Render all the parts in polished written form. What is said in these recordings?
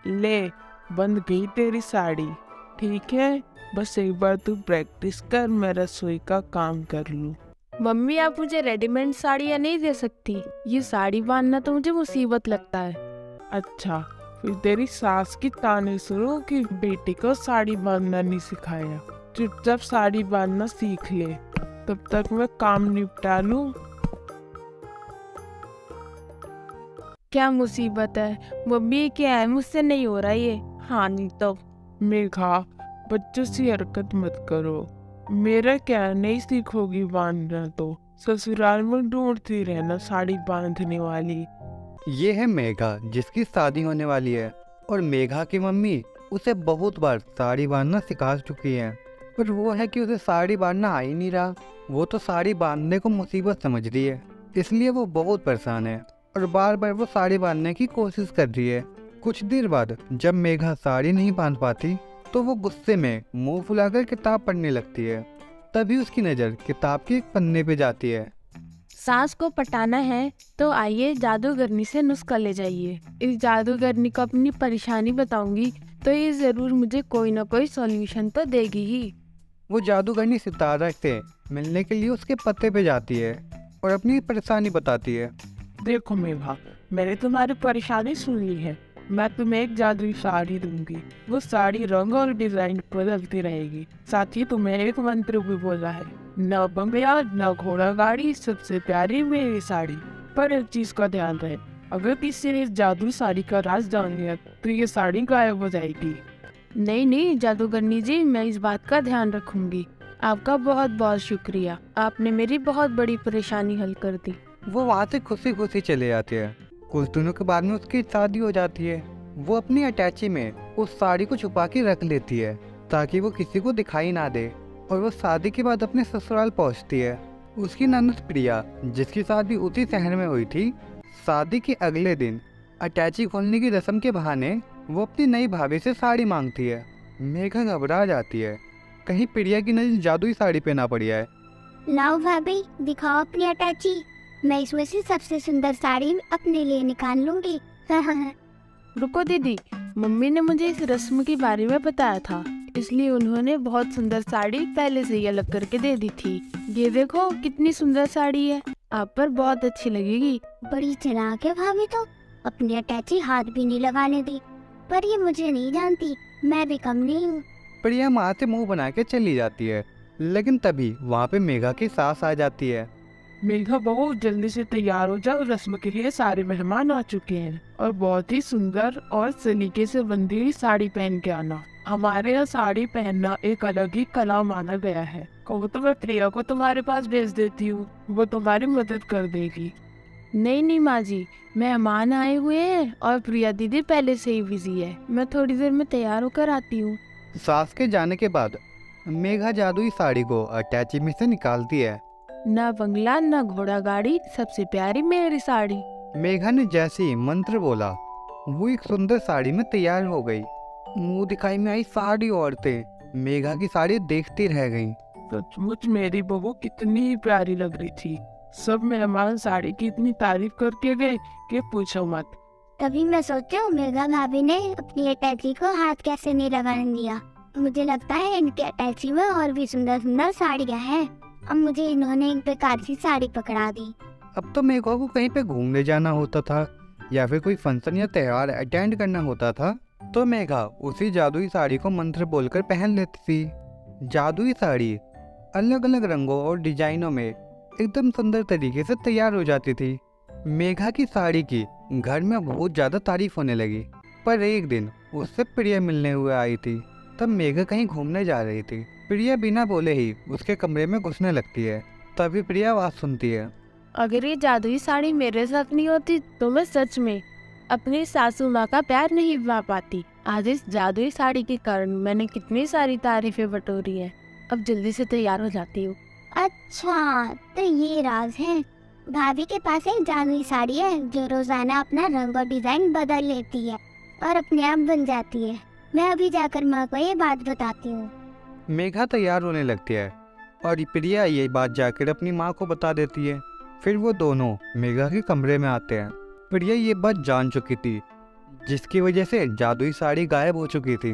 ले, बन गई तेरी साड़ी। ठीक है, बस एक बार तू प्रैक्टिस कर, मैं रसोई का काम कर लूँ। मम्मी आप मुझे रेडीमेड साड़ियाँ नहीं दे सकती, ये साड़ी बांधना तो मुझे मुसीबत लगता है। अच्छा, फिर तेरी सास की ताने सुनो कि बेटी को साड़ी बांधना नहीं सिखाया। चुपचाप साड़ी बांधना सीख ले, तब तक मैं काम निपटा लूँ। क्या मुसीबत है मम्मी, ये क्या है, मुझसे नहीं हो रहा ये। हाँ नहीं तो। मेघा, बच्चों सी हरकत मत करो। मेरा क्या, नहीं सीखोगी बांधना तो ससुराल में ढूंढती रहना साड़ी बांधने वाली। ये है मेघा जिसकी शादी होने वाली है, और मेघा की मम्मी उसे बहुत बार साड़ी बांधना सिखा चुकी है, पर वो है कि उसे साड़ी बांधना आ ही नहीं रहा। वो तो साड़ी बांधने को मुसीबत समझ रही है, इसलिए वो बहुत परेशान है और बार बार वो साड़ी बांधने की कोशिश कर रही है। कुछ देर बाद जब मेघा साड़ी नहीं बांध पाती तो वो गुस्से में मुंह फुलाकर किताब पढ़ने लगती है। तभी उसकी नज़र किताब के एक पन्ने पे जाती है। सास को पटाना है तो आइए जादूगरनी से नुस्खा ले जाइए। इस जादूगरनी को अपनी परेशानी बताऊंगी तो ये जरूर मुझे कोई ना कोई सॉल्यूशन तो देगी ही। वो जादूगरनी सितारा से मिलने के लिए उसके पते पे जाती है और अपनी परेशानी बताती है। देखो मेघा, मैंने तुम्हारी परेशानी सुन ली है। मैं तुम्हें एक जादुई साड़ी दूंगी। वो साड़ी रंग और डिजाइन बदलती रहेगी। साथ ही तुम्हें एक मंत्र भी बोला है, न बंगला न घोड़ा गाड़ी, सबसे प्यारी मेरी साड़ी। पर एक चीज का ध्यान रहे, अगर किसी ने इस जादुई साड़ी का राज जान लिया तो ये साड़ी गायब हो जाएगी। नहीं नहीं जादूगरनी जी, मैं इस बात का ध्यान रखूंगी। आपका बहुत बहुत शुक्रिया, आपने मेरी बहुत बड़ी परेशानी हल कर दी। वो वहाँ से खुशी खुशी चले जाते हैं। कुछ दिनों के बाद में उसकी शादी हो जाती है। वो अपनी अटैची में उस साड़ी को छुपा के रख लेती है ताकि वो किसी को दिखाई ना दे, और वो शादी के बाद अपने ससुराल पहुँचती है। उसकी ननद प्रिया, जिसकी शादी उसी शहर में हुई थी, शादी के अगले दिन अटैची खोलने की रस्म के बहाने वो अपनी नई भाभी से साड़ी मांगती है। मेघा घबरा जाती है, कहीं प्रिया की नजर जादुई साड़ी पे ना पड़ी है। लाओ भाभी, दिखाओ अपनी अटैची। मैं इसमें से सबसे सुंदर साड़ी अपने लिए निकाल लूंगी। रुको दीदी, मम्मी ने मुझे इस रस्म के बारे में बताया था, इसलिए उन्होंने बहुत सुंदर साड़ी पहले से ही अलग करके दे दी थी। ये देखो कितनी सुंदर साड़ी है, आप पर बहुत अच्छी लगेगी। बड़ी चालाक है भाभी तो, अपनी अटैची हाथ भी नहीं लगाने दी। पर ये मुझे नहीं जानती, मैं भी कम नहीं हूँ। प्रिया माँ से मुंह बना के चली जाती है, लेकिन तभी वहाँ पे मेघा की सास आ जाती है। मेघा बहुत जल्दी से तैयार हो जाओ, रस्म के लिए सारे मेहमान आ चुके हैं और बहुत ही सुंदर और सलीके से बंधी हुई साड़ी पहन के आना। हमारे यहाँ साड़ी पहनना एक अलग ही कला माना गया है। कहो तो मैं प्रिया को तुम्हारे पास भेज देती हूँ, वो तुम्हारी मदद कर देगी। नहीं नहीं माँ जी, मेहमान आए हुए हैं और प्रिया दीदी पहले से ही बिजी है, मैं थोड़ी देर में तैयार होकर आती हूँ। सास के जाने के बाद मेघा जादुई साड़ी को अटैची में से निकालती है। न बंगला न घोड़ा गाड़ी, सबसे प्यारी मेरी साड़ी। मेघा ने जैसे ही मंत्र बोला, वो एक सुंदर साड़ी में तैयार हो गई। मुंह दिखाई में आई सारी औरतें मेघा की साड़ी देखती रह गईं। सचमुच मेरी बहू कितनी ही प्यारी लग रही थी। सब मेहमान साड़ी की इतनी तारीफ करके गए कि पूछो मत। तभी मैं सोचूं मेघा भाभी ने अपनी अटैची को हाथ कैसे नहीं लगाने दिया। मुझे लगता है इनकी अटैची में और भी सुंदर सुंदर साड़ियाँ हैं। अब मुझे इन्होंने एक बेकार सी साड़ी पकड़ा दी। अब तो मेघा को कहीं पे घूमने जाना होता था या फिर कोई फंक्शन या त्योहार अटेंड करना होता था, तो मेघा उसी जादुई साड़ी को मंत्र बोलकर पहन लेती थी। जादुई साड़ी अलग अलग रंगों और डिजाइनों में एकदम सुंदर तरीके से तैयार हो जाती थी। मेघा की साड़ी की घर में बहुत ज़्यादा तारीफ होने लगी। पर एक दिन उससे प्रिया मिलने हुए आई थी। तब मेघा कहीं घूमने जा रही थी। प्रिया बिना बोले ही उसके कमरे में घुसने लगती है। तभी प्रिया आवाज़ सुनती है, अगर ये जादुई साड़ी मेरे साथ नहीं होती तो मैं सच में अपनी सासू माँ का प्यार नहीं पा पाती। आज इस जादुई साड़ी के कारण मैंने कितनी सारी तारीफें बटोरी हैं। अब जल्दी से तैयार हो जाती हूँ। अच्छा, तो ये राज है। भाभी के पास एक जादुई साड़ी है जो रोजाना अपना रंग और डिजाइन बदल लेती है और अपने आप बन जाती है। मैं अभी जाकर माँ को ये बात बताती हूँ। मेघा तैयार होने लगती है और प्रिया ये बात जाकर अपनी माँ को बता देती है। फिर वो दोनों मेघा के कमरे में आते हैं। प्रिया ये बात जान चुकी थी। जिसकी वजह से जादुई साड़ी गायब हो चुकी थी।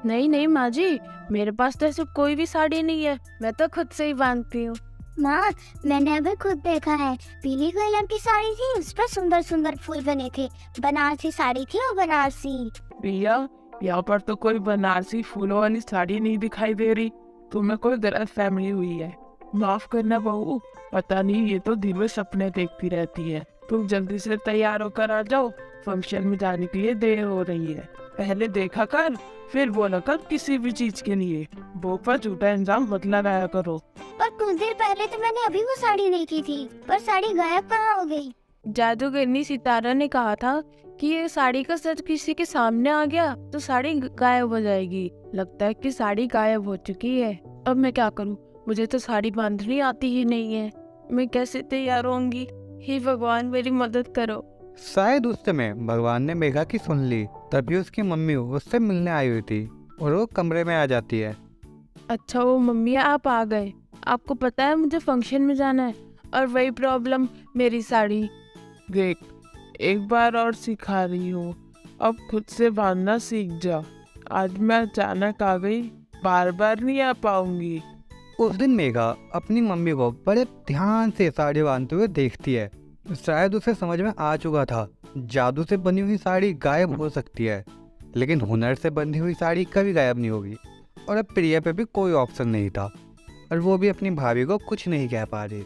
नहीं नहीं माँ जी, मेरे पास तो ऐसी कोई भी साड़ी नहीं है, मैं तो खुद से ही बांधती हूँ। माँ, मैंने अभी खुद देखा है, पीली कलर की साड़ी थी, उस पर सुंदर सुंदर फूल बने थे। बनारसी साड़ी थी और बनारसी। भैया, यहाँ पर तो कोई बनारसी फूलों वाली साड़ी नहीं दिखाई दे रही। तुम्हें कोई गलत फहमी हुई है। माफ करना बहू, पता नहीं ये तो दिन में सपने देखती रहती है। तुम जल्दी से तैयार होकर आ जाओ, फंक्शन में जाने के लिए देर हो रही है। पहले देखा कर, फिर बोला कर किसी भी चीज के लिए। वो पर झूठा इंजाम मत लगाया करो। पर कुछ देर पहले तो मैंने अभी वो साड़ी देखी थी, पर साड़ी गायब कहाँ हो गई? जादूगरनी सितारा ने कहा था कि ये साड़ी का सच किसी के सामने आ गया तो साड़ी गायब हो जाएगी। लगता है कि साड़ी गायब हो चुकी है। अब मैं क्या करूं? मुझे तो साड़ी बांधनी आती ही नहीं है। मैं कैसे तैयार होंगी? हे भगवान, मेरी मदद करो। शायद उस समय भगवान ने मेघा की सुन ली, तभी उसकी मम्मी उससे मिलने आई हुई थी और वो कमरे में आ जाती है। अच्छा, वो मम्मी आप आ गए। आपको पता है मुझे फंक्शन में जाना है, और वही प्रॉब्लम, मेरी साड़ी। देख, एक बार और सिखा रही हूँ, अब खुद से बांधना सीख जा। आज मैं अचानक आ गई, बार बार नहीं आ पाऊंगी। उस दिन मेघा अपनी मम्मी को बड़े ध्यान से साड़ी बांधते हुए देखती है। शायद उसे समझ में आ चुका था, जादू से बनी हुई साड़ी गायब हो सकती है, लेकिन हुनर से बंधी हुई साड़ी कभी गायब नहीं होगी। और अब प्रिया पे भी कोई ऑप्शन नहीं था, और वो भी अपनी भाभी को कुछ नहीं कह पा रही।